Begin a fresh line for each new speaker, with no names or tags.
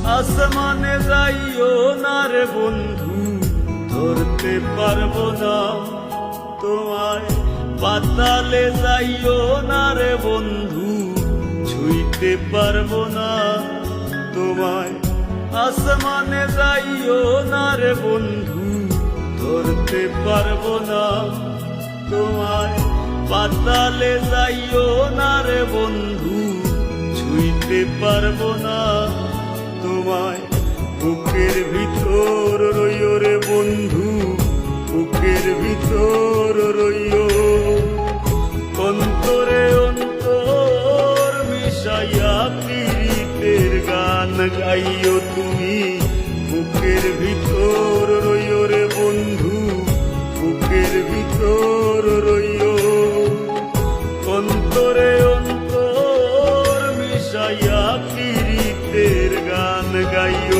আসমানে যাইও না রে বন্ধু, ধরতে পারবো না তোমায়। পাতালে যাইও না রে বন্ধু, ছুঁইতে পারবো না তোমায়। আসমানে যাইও না রে বন্ধু, ধরতে পারবো না তোমায়। পাতালে যাইও না রে বন্ধু, ছুঁইতে পারবো না তোমায়। বুকের ভিতর রইও রে বন্ধু, বুকের ভিতর রইও। অন্তরে অন্তর মিশাইয়া পীড়িতের গান গাইও তুমি। বুকের ভিতর রইও রে বন্ধু, বুকের ভিতর রইও। অন্তরে অন্তর মিশাইয়া পীড়িতের গান গাইও।